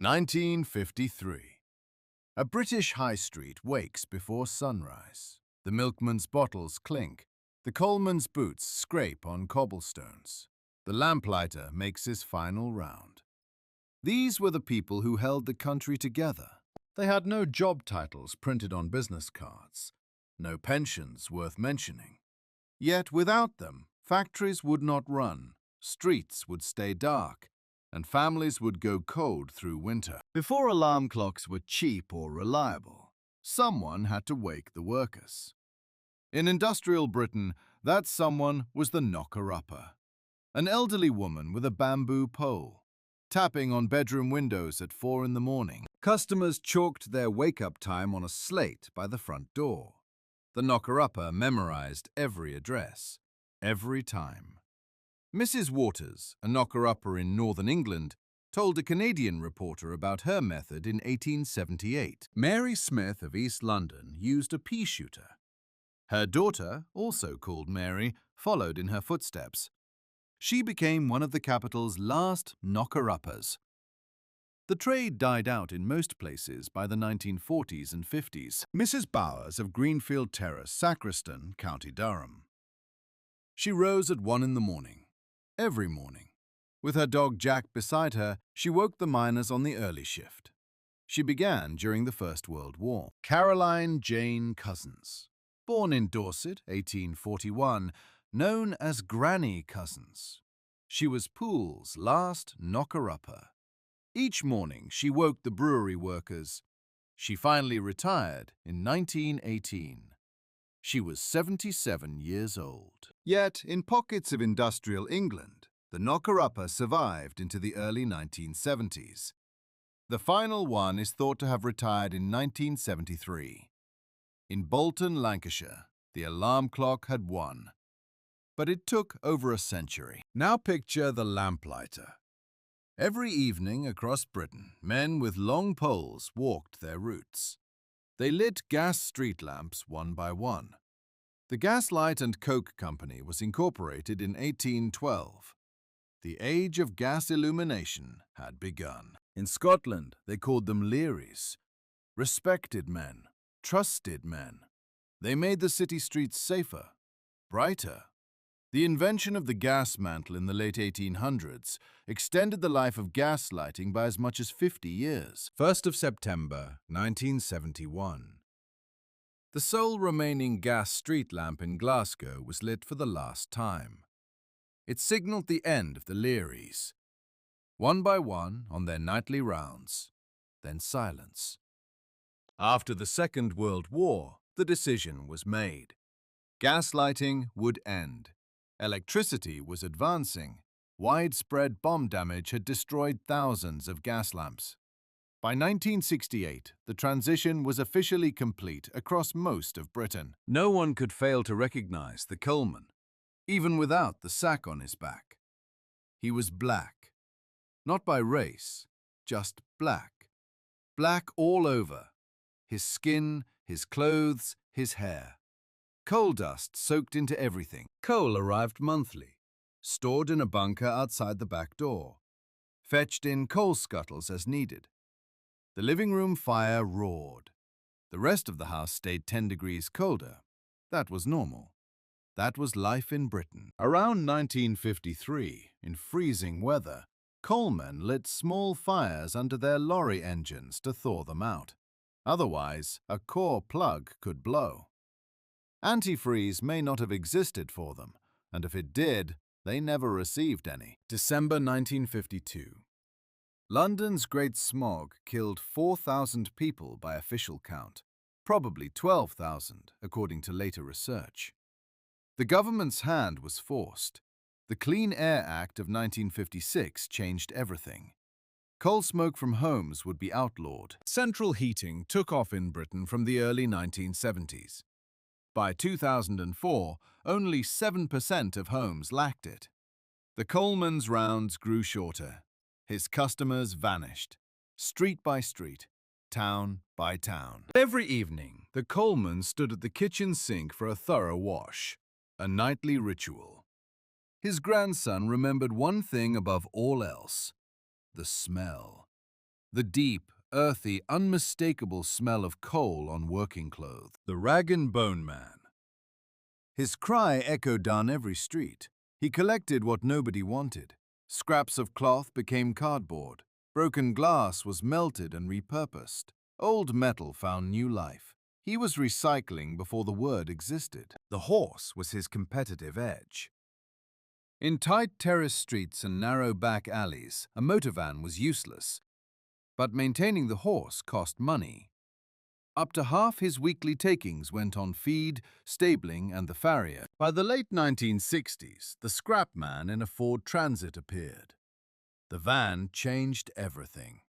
1953. A British high street wakes before sunrise. The milkman's bottles clink. The coalman's boots scrape on cobblestones. The lamplighter makes his final round. These were the people who held the country together. They had no job titles printed on business cards, no pensions worth mentioning. Yet without them, factories would not run, streets would stay dark, and families would go cold through winter. Before alarm clocks were cheap or reliable, someone had to wake the workers. In industrial Britain, that someone was the knocker-upper, an elderly woman with a bamboo pole, tapping on bedroom windows at 4 in the morning. Customers chalked their wake-up time on a slate by the front door. The knocker-upper memorized every address, every time. Mrs. Waters, a knocker-upper in northern England, told a Canadian reporter about her method in 1878. Mary Smith of East London used a pea shooter. Her daughter, also called Mary, followed in her footsteps. She became one of the capital's last knocker-uppers. The trade died out in most places by the 1940s and 50s. Mrs. Bowers of Greenfield Terrace, Sacriston, County Durham. She rose at 1 in the morning. Every morning. With her dog Jack beside her, she woke the miners on the early shift. She began during the First World War. Caroline Jane Cousins. Born in Dorset, 1841, known as Granny Cousins. She was Poole's last knocker-upper. Each morning she woke the brewery workers. She finally retired in 1918. She was 77 years old. Yet, in pockets of industrial England, the knocker-upper survived into the early 1970s. The final one is thought to have retired in 1973. In Bolton, Lancashire, the alarm clock had won. But it took over a century. Now picture the lamplighter. Every evening across Britain, men with long poles walked their routes. They lit gas street lamps one by one. The Gaslight and Coke Company was incorporated in 1812. The age of gas illumination had begun. In Scotland, they called them leeries. Respected men, trusted men. They made the city streets safer, brighter. The invention of the gas mantle in the late 1800s extended the life of gas lighting by as much as 50 years. 1st of September, 1971. The sole remaining gas street lamp in Glasgow was lit for the last time. It signaled the end of the leeries. One by one, on their nightly rounds, then silence. After the Second World War, the decision was made. Gas lighting would end. Electricity was advancing. Widespread bomb damage had destroyed thousands of gas lamps. By 1968, the transition was officially complete across most of Britain. No one could fail to recognize the coalman, even without the sack on his back. He was black. Not by race, just black. Black all over. His skin, his clothes, his hair. Coal dust soaked into everything. Coal arrived monthly, stored in a bunker outside the back door, fetched in coal scuttles as needed. The living room fire roared. The rest of the house stayed 10 degrees colder. That was normal. That was life in Britain. Around 1953, in freezing weather, coalmen lit small fires under their lorry engines to thaw them out. Otherwise, a core plug could blow. Antifreeze may not have existed for them, and if it did, they never received any. December 1952. London's Great Smog killed 4,000 people by official count, probably 12,000 according to later research. The government's hand was forced. The Clean Air Act of 1956 changed everything. Coal smoke from homes would be outlawed. Central heating took off in Britain from the early 1970s. By 2004, only 7% of homes lacked it. The coalman's rounds grew shorter. His customers vanished, street by street, town by town. Every evening, the coalman stood at the kitchen sink for a thorough wash, a nightly ritual. His grandson remembered one thing above all else: the smell. The deep, earthy, unmistakable smell of coal on working clothes. The rag and bone man. His cry echoed down every street. He collected what nobody wanted. Scraps of cloth became cardboard. Broken glass was melted and repurposed. Old metal found new life. He was recycling before the word existed. The horse was his competitive edge. In tight terrace streets and narrow back alleys, a motor van was useless. But maintaining the horse cost money. Up to half his weekly takings went on feed, stabling, and the farrier. By the late 1960s, the scrap man in a Ford Transit appeared. The van changed everything.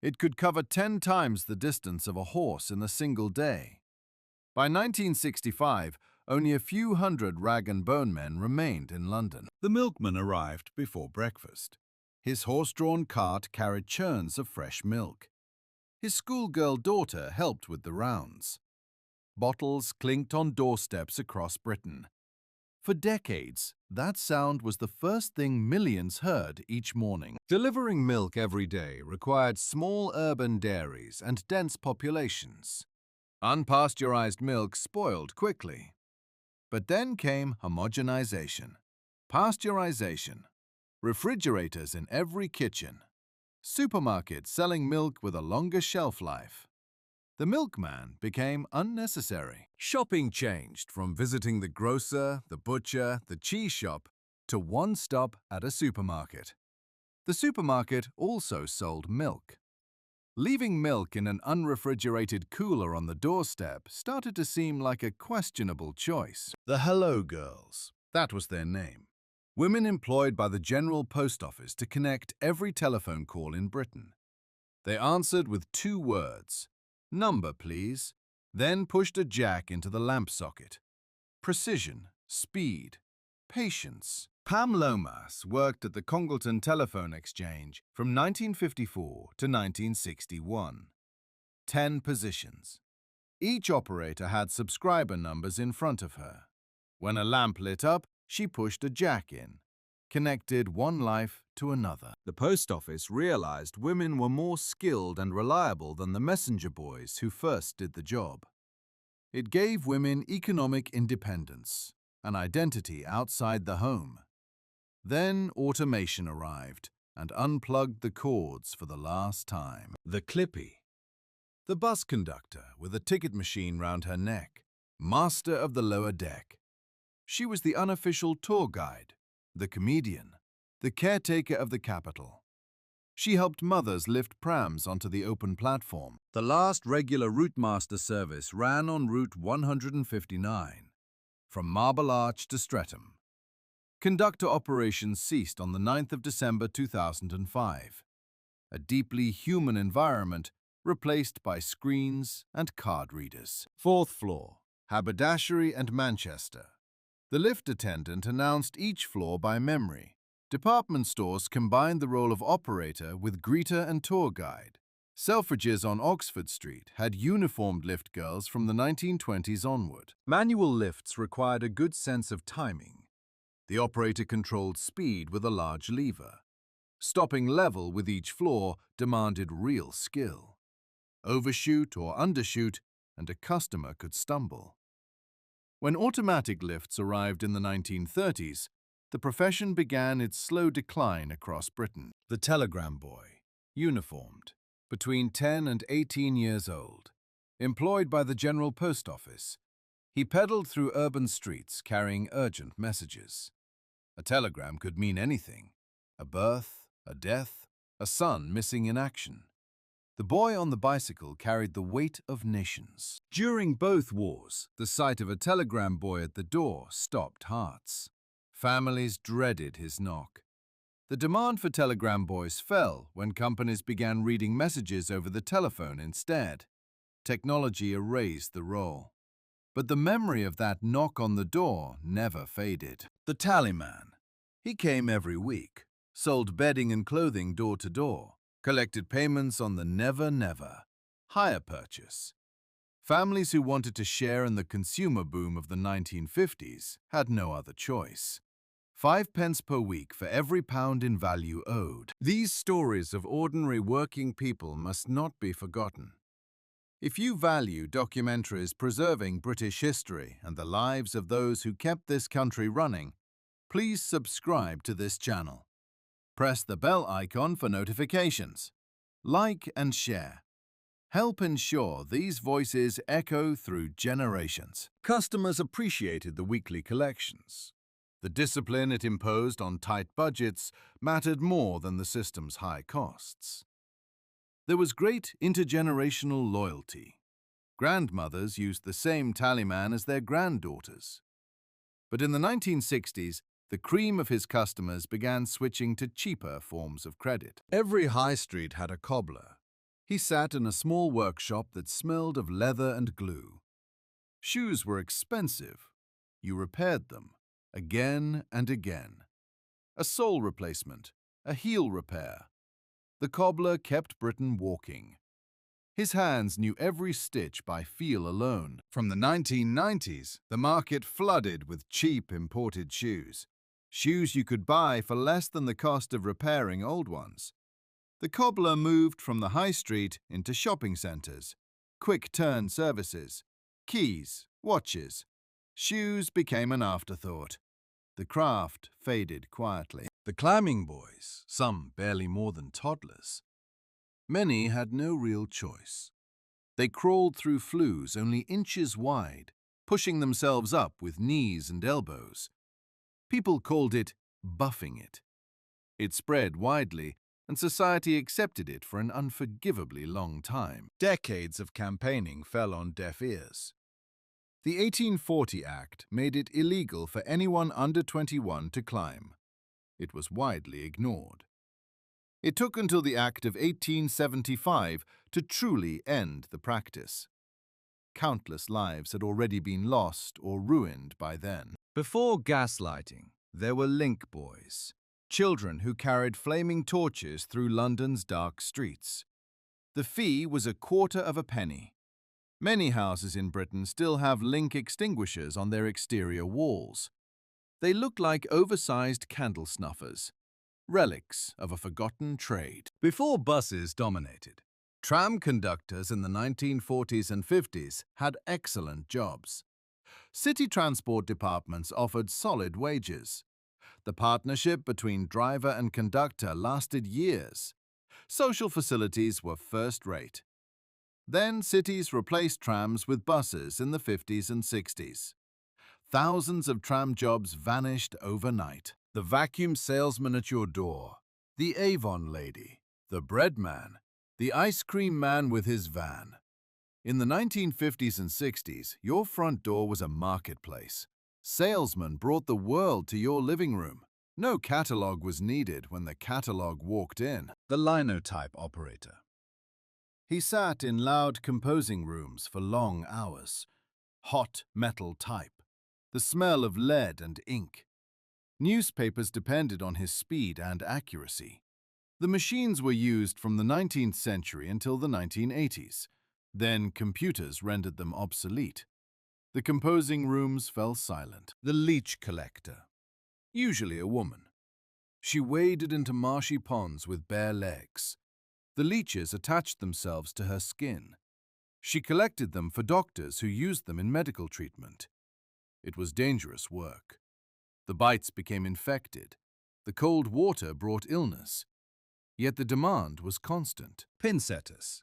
It could cover 10 times the distance of a horse in a single day. By 1965, only a few hundred rag and bone men remained in London. The milkman arrived before breakfast. His horse-drawn cart carried churns of fresh milk. His schoolgirl daughter helped with the rounds. Bottles clinked on doorsteps across Britain. For decades, that sound was the first thing millions heard each morning. Delivering milk every day required small urban dairies and dense populations. Unpasteurized milk spoiled quickly. But then came homogenization, pasteurization, refrigerators in every kitchen, supermarkets selling milk with a longer shelf life. The milkman became unnecessary. Shopping changed from visiting the grocer, the butcher, the cheese shop, to one stop at a supermarket. The supermarket also sold milk. Leaving milk in an unrefrigerated cooler on the doorstep started to seem like a questionable choice. The Hello Girls, that was their name. Women employed by the General Post Office to connect every telephone call in Britain. They answered with 2 words, "Number, please," then pushed a jack into the lamp socket. Precision, speed, patience. Pam Lomas worked at the Congleton Telephone Exchange from 1954 to 1961. 10 positions. Each operator had subscriber numbers in front of her. When a lamp lit up, she pushed a jack in, connected one life to another. The post office realized women were more skilled and reliable than the messenger boys who first did the job. It gave women economic independence, an identity outside the home. Then automation arrived and unplugged the cords for the last time. The clippy. The bus conductor with a ticket machine round her neck, master of the lower deck. She was the unofficial tour guide, the comedian, the caretaker of the capital. She helped mothers lift prams onto the open platform. The last regular routemaster service ran on Route 159, from Marble Arch to Streatham. Conductor operations ceased on the 9th of December 2005. A deeply human environment replaced by screens and card readers. 4th floor, haberdashery and Manchester. The lift attendant announced each floor by memory. Department stores combined the role of operator with greeter and tour guide. Selfridges on Oxford Street had uniformed lift girls from the 1920s onward. Manual lifts required a good sense of timing. The operator controlled speed with a large lever. Stopping level with each floor demanded real skill. Overshoot or undershoot, and a customer could stumble. When automatic lifts arrived in the 1930s, the profession began its slow decline across Britain. The telegram boy, uniformed, between 10 and 18 years old, employed by the General Post Office, he pedaled through urban streets carrying urgent messages. A telegram could mean anything: a birth, a death, a son missing in action. The boy on the bicycle carried the weight of nations. During both wars, the sight of a telegram boy at the door stopped hearts. Families dreaded his knock. The demand for telegram boys fell when companies began reading messages over the telephone instead. Technology erased the role. But the memory of that knock on the door never faded. The tallyman. He came every week, sold bedding and clothing door to door, collected payments on the never, hire purchase. Families who wanted to share in the consumer boom of the 1950s had no other choice. 5 pence per week for every pound in value owed. These stories of ordinary working people must not be forgotten. If you value documentaries preserving British history and the lives of those who kept this country running, please subscribe to this channel. Press the bell icon for notifications. Like and share. Help ensure these voices echo through generations. Customers appreciated the weekly collections. The discipline it imposed on tight budgets mattered more than the system's high costs. There was great intergenerational loyalty. Grandmothers used the same tallyman as their granddaughters. But in the 1960s, the cream of his customers began switching to cheaper forms of credit. Every high street had a cobbler. He sat in a small workshop that smelled of leather and glue. Shoes were expensive. You repaired them, again and again. A sole replacement, a heel repair. The cobbler kept Britain walking. His hands knew every stitch by feel alone. From the 1990s, the market flooded with cheap imported shoes. Shoes you could buy for less than the cost of repairing old ones. The cobbler moved from the high street into shopping centres, quick-turn services, keys, watches. Shoes became an afterthought. The craft faded quietly. The climbing boys, some barely more than toddlers. Many had no real choice. They crawled through flues only inches wide, pushing themselves up with knees and elbows. People called it buffing it. It spread widely, and society accepted it for an unforgivably long time. Decades of campaigning fell on deaf ears. The 1840 Act made it illegal for anyone under 21 to climb. It was widely ignored. It took until the Act of 1875 to truly end the practice. Countless lives had already been lost or ruined by then. Before gaslighting, there were link boys, children who carried flaming torches through London's dark streets. The fee was a quarter of a penny. Many houses in Britain still have link extinguishers on their exterior walls. They look like oversized candle snuffers, relics of a forgotten trade. Before buses dominated, tram conductors in the 1940s and 50s had excellent jobs. City transport departments offered solid wages. The partnership between driver and conductor lasted years. Social facilities were first-rate. Then cities replaced trams with buses in the 50s and 60s. Thousands of tram jobs vanished overnight. The vacuum salesman at your door, the Avon lady, the bread man, the ice cream man with his van. In the 1950s and 60s, your front door was a marketplace. Salesmen brought the world to your living room. No catalogue was needed when the catalogue walked in. The linotype operator. He sat in loud composing rooms for long hours. Hot metal type. The smell of lead and ink. Newspapers depended on his speed and accuracy. The machines were used from the 19th century until the 1980s. Then computers rendered them obsolete. The composing rooms fell silent. The leech collector. Usually a woman. She waded into marshy ponds with bare legs. The leeches attached themselves to her skin. She collected them for doctors who used them in medical treatment. It was dangerous work. The bites became infected. The cold water brought illness. Yet the demand was constant. Pin setters.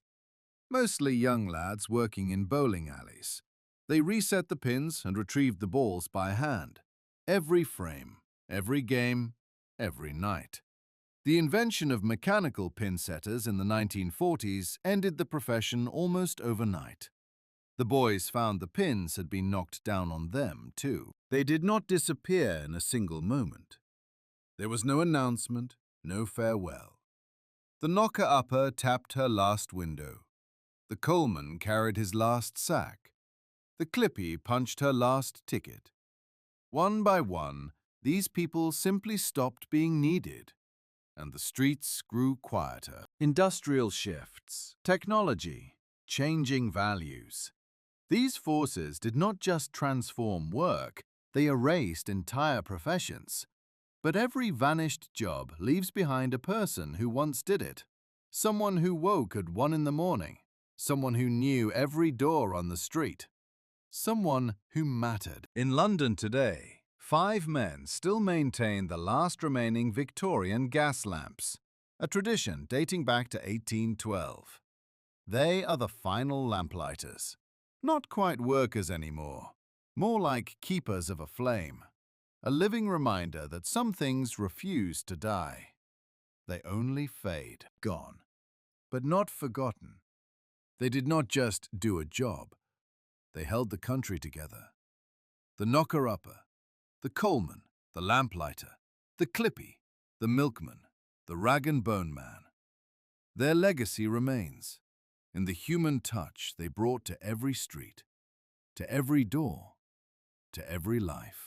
Mostly young lads working in bowling alleys. They reset the pins and retrieved the balls by hand. Every frame, every game, every night. The invention of mechanical pin setters in the 1940s ended the profession almost overnight. The boys found the pins had been knocked down on them, too. They did not disappear in a single moment. There was no announcement, no farewell. The knocker-upper tapped her last window. The coalman carried his last sack. The clippie punched her last ticket. One by one, these people simply stopped being needed, and the streets grew quieter. Industrial shifts, technology, changing values. These forces did not just transform work, they erased entire professions. But every vanished job leaves behind a person who once did it. Someone who woke at 1 in the morning. Someone who knew every door on the street. Someone who mattered. In London today, 5 men still maintain the last remaining Victorian gas lamps, a tradition dating back to 1812. They are the final lamplighters. Not quite workers anymore, more like keepers of a flame. A living reminder that some things refuse to die. They only fade. Gone, but not forgotten. They did not just do a job. They held the country together. The knocker-upper, the coalman, the lamplighter, the clippie, the milkman, the rag-and-bone man. Their legacy remains in the human touch they brought to every street, to every door, to every life.